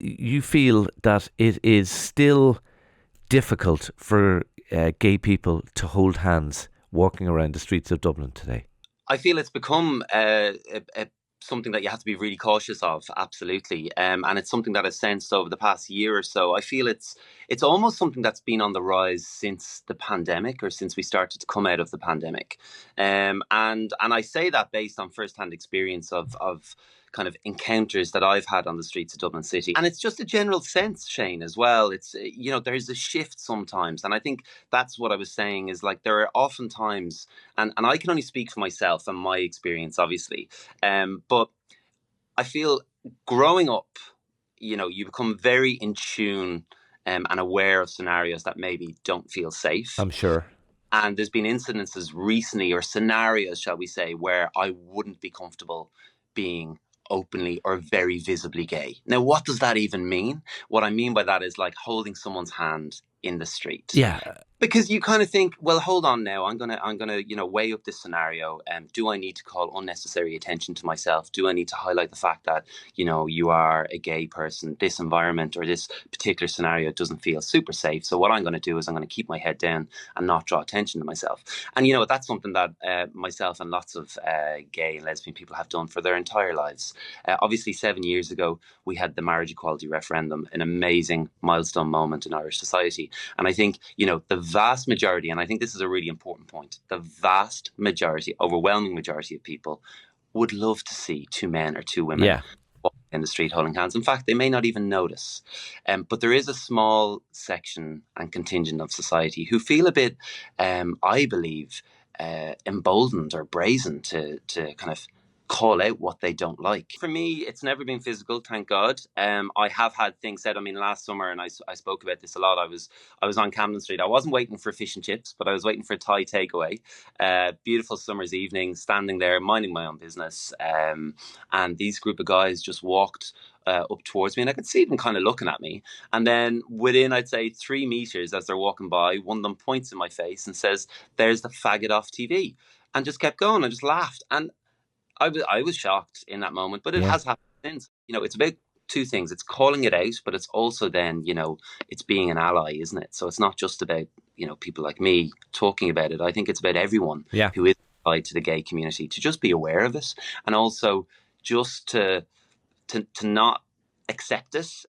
you feel that it is still difficult for gay people to hold hands walking around the streets of Dublin today. I feel it's become something that you have to be really cautious of, absolutely, and it's something that I've sensed over the past year or so. I feel it's almost something that's been on the rise since the pandemic, or since we started to come out of the pandemic, and I say that based on first-hand experience of kind of encounters that I've had on the streets of Dublin City. And it's just a general sense, Shane, as well. It's, there's a shift sometimes. And I think that's what I was saying is like there are often times, and I can only speak for myself and my experience, obviously. But I feel growing up, you become very in tune and aware of scenarios that maybe don't feel safe. I'm sure. And there's been incidences recently, or scenarios, shall we say, where I wouldn't be comfortable being openly or very visibly gay. Now, what does that even mean? What I mean by that is like holding someone's hand in the street. Yeah. Because you kind of think, well, hold on now. I'm gonna, weigh up this scenario. Do I need to call unnecessary attention to myself? Do I need to highlight the fact that, you are a gay person? This environment or this particular scenario doesn't feel super safe. So what I'm going to do is I'm going to keep my head down and not draw attention to myself. And that's something that myself and lots of gay and lesbian people have done for their entire lives. Obviously, 7 years ago we had the marriage equality referendum, an amazing milestone moment in Irish society. And I think, the vast majority, and I think this is a really important point, the vast majority, overwhelming majority of people would love to see two men or two women Yeah. walking in the street holding hands. In fact, they may not even notice. But there is a small section and contingent of society who feel a bit, I believe, emboldened or brazen to kind of call out what they don't like. For me, it's never been physical, thank God. I have had things said. I mean, last summer, and I spoke about this a lot. I was on Camden Street. I wasn't waiting for fish and chips, but I was waiting for a Thai takeaway. Beautiful summer's evening, standing there minding my own business, and these group of guys just walked up towards me, and I could see them kind of looking at me. And then within, I'd say, 3 meters as they're walking by, one of them points in my face and says, "There's the faggot off TV," and just kept going. I just laughed, and I was shocked in that moment, but it Yeah. has happened since. It's about two things. It's calling it out, but it's also then, it's being an ally, isn't it? So it's not just about, people like me talking about it. I think it's about everyone Yeah. who is allied to the gay community to just be aware of it, and also just to not accept it